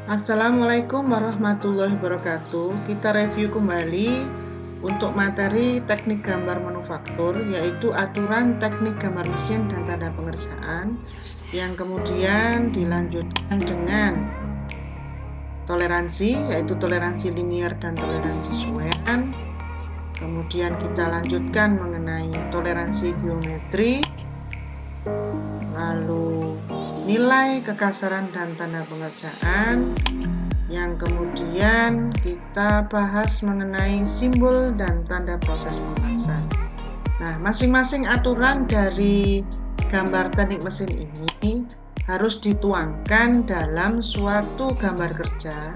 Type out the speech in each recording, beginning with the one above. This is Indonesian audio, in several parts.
Assalamualaikum warahmatullahi wabarakatuh. Kita review kembali untuk materi teknik gambar manufaktur, yaitu aturan teknik gambar mesin dan tanda pengerjaan, yang kemudian dilanjutkan dengan toleransi, yaitu toleransi linier dan toleransi suwean. Kemudian kita lanjutkan mengenai toleransi geometri, lalu nilai kekasaran dan tanda pengerjaan, yang kemudian kita bahas mengenai simbol dan tanda proses pembahasan. Nah, masing-masing aturan dari gambar teknik mesin ini harus dituangkan dalam suatu gambar kerja.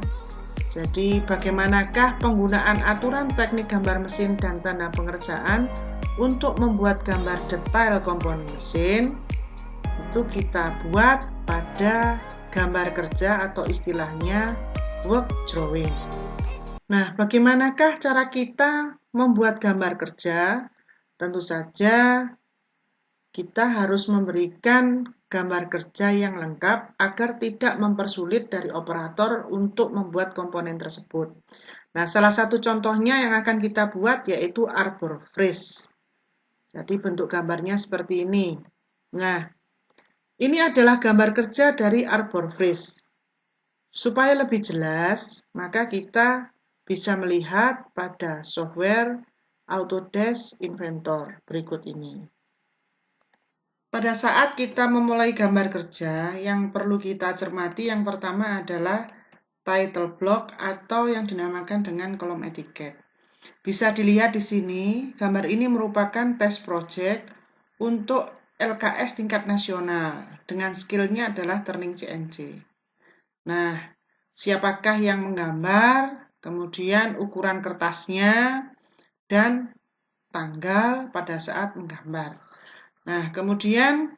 Jadi, bagaimanakah penggunaan aturan teknik gambar mesin dan tanda pengerjaan untuk membuat gambar detail komponen mesin? Itu kita buat pada gambar kerja atau istilahnya work drawing. Nah, bagaimanakah cara kita membuat gambar kerja? Tentu saja kita harus memberikan gambar kerja yang lengkap agar tidak mempersulit dari operator untuk membuat komponen tersebut. Nah, salah satu contohnya yang akan kita buat yaitu arbor freeze. Jadi bentuk gambarnya seperti ini. Nah, ini adalah gambar kerja dari arbor freeze. Supaya lebih jelas, maka kita bisa melihat pada software Autodesk Inventor berikut ini. Pada saat kita memulai gambar kerja, yang perlu kita cermati yang pertama adalah title block atau yang dinamakan dengan kolom etiket. Bisa dilihat di sini, gambar ini merupakan test project untuk LKS tingkat nasional dengan skillnya adalah Turning CNC. Nah, siapakah yang menggambar, kemudian ukuran kertasnya, dan tanggal pada saat menggambar. Nah, kemudian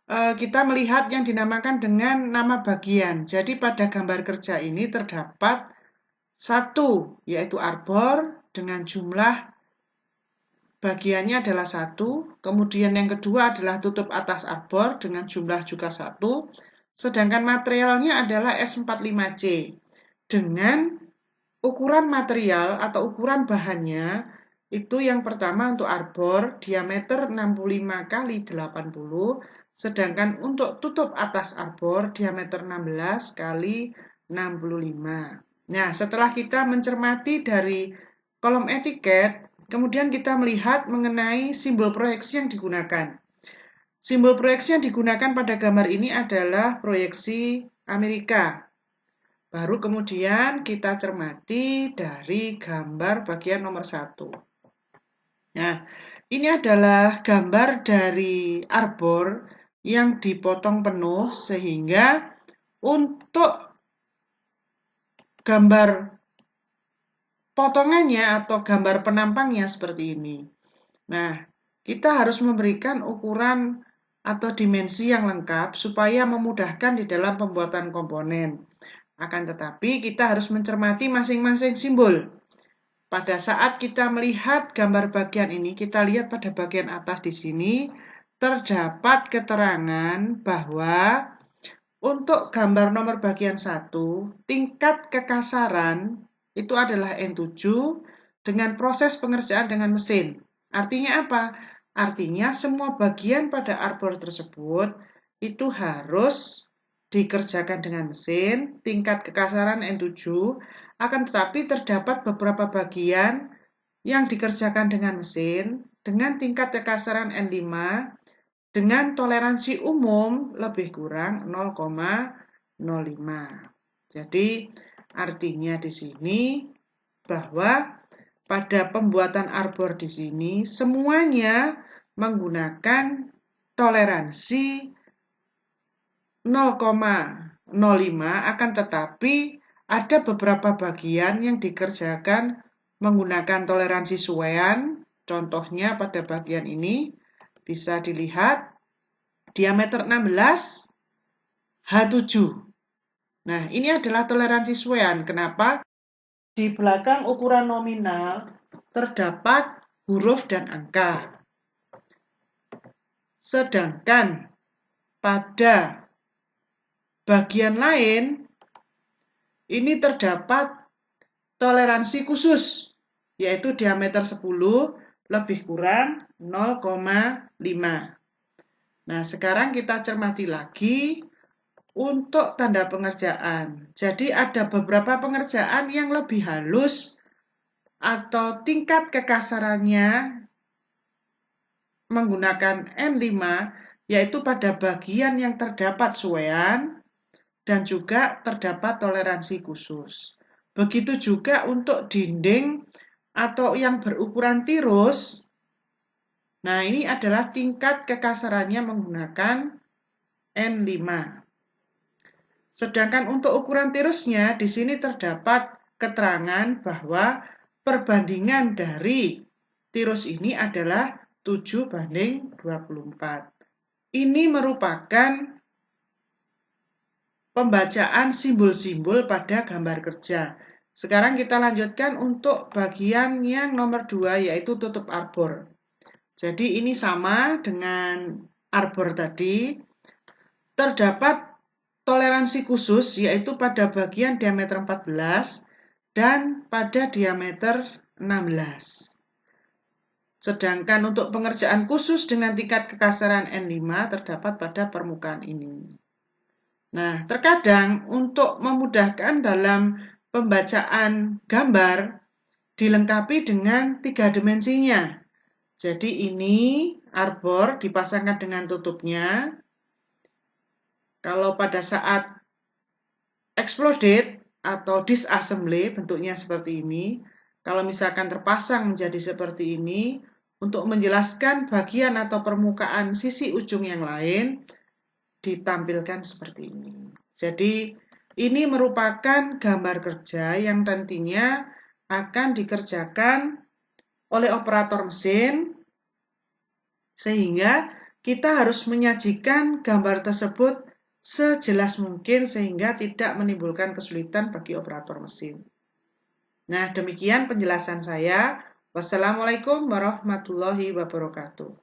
kita melihat yang dinamakan dengan nama bagian. Jadi pada gambar kerja ini terdapat satu, yaitu arbor dengan jumlah bagiannya adalah 1. Kemudian yang kedua adalah tutup atas arbor dengan jumlah juga 1. Sedangkan materialnya adalah S45C dengan ukuran material atau ukuran bahannya itu yang pertama untuk arbor diameter 65 x 80, sedangkan untuk tutup atas arbor diameter 16 x 65. Nah, setelah kita mencermati dari kolom etiket, kemudian kita melihat mengenai simbol proyeksi yang digunakan. Simbol proyeksi yang digunakan pada gambar ini adalah proyeksi Amerika. Baru kemudian kita cermati dari gambar bagian nomor 1. Nah, ini adalah gambar dari arbor yang dipotong penuh sehingga untuk gambar potongannya atau gambar penampangnya seperti ini. Nah, kita harus memberikan ukuran atau dimensi yang lengkap supaya memudahkan di dalam pembuatan komponen. Akan tetapi kita harus mencermati masing-masing simbol. Pada saat kita melihat gambar bagian ini, kita lihat pada bagian atas di sini, terdapat keterangan bahwa untuk gambar nomor bagian 1, tingkat kekasaran itu adalah N7 dengan proses pengerjaan dengan mesin. Artinya apa? Artinya semua bagian pada arbor tersebut itu harus dikerjakan dengan mesin, tingkat kekasaran N7, akan tetapi terdapat beberapa bagian yang dikerjakan dengan mesin dengan tingkat kekasaran N5 dengan toleransi umum lebih kurang 0,05. Jadi artinya di sini bahwa pada pembuatan arbor di sini semuanya menggunakan toleransi 0,05, akan tetapi ada beberapa bagian yang dikerjakan menggunakan toleransi suwean. Contohnya pada bagian ini bisa dilihat diameter 16 H7. Nah, ini adalah toleransi suwean. Kenapa? Di belakang ukuran nominal terdapat huruf dan angka. Sedangkan pada bagian lain ini terdapat toleransi khusus, yaitu diameter 10 lebih kurang 0,5. Nah, sekarang kita cermati lagi untuk tanda pengerjaan. Jadi ada beberapa pengerjaan yang lebih halus atau tingkat kekasarannya menggunakan N5, yaitu pada bagian yang terdapat suwean dan juga terdapat toleransi khusus. Begitu juga untuk dinding atau yang berukuran tirus. Nah, ini adalah tingkat kekasarannya menggunakan N5. Sedangkan untuk ukuran tirusnya, di sini terdapat keterangan bahwa perbandingan dari tirus ini adalah 7:24. Ini merupakan pembacaan simbol-simbol pada gambar kerja. Sekarang kita lanjutkan untuk bagian yang nomor 2, yaitu tutup arbor. Jadi ini sama dengan arbor tadi. Terdapat toleransi khusus, yaitu pada bagian diameter 14 dan pada diameter 16. Sedangkan untuk pengerjaan khusus dengan tingkat kekasaran N5 terdapat pada permukaan ini. Nah, terkadang untuk memudahkan dalam pembacaan gambar dilengkapi dengan 3 dimensinya. Jadi ini arbor dipasangkan dengan tutupnya. Kalau pada saat exploded atau disassembly bentuknya seperti ini, kalau misalkan terpasang menjadi seperti ini, untuk menjelaskan bagian atau permukaan sisi ujung yang lain, ditampilkan seperti ini. Jadi, ini merupakan gambar kerja yang nantinya akan dikerjakan oleh operator mesin, sehingga kita harus menyajikan gambar tersebut sejelas mungkin sehingga tidak menimbulkan kesulitan bagi operator mesin. Nah, demikian penjelasan saya. Wassalamualaikum warahmatullahi wabarakatuh.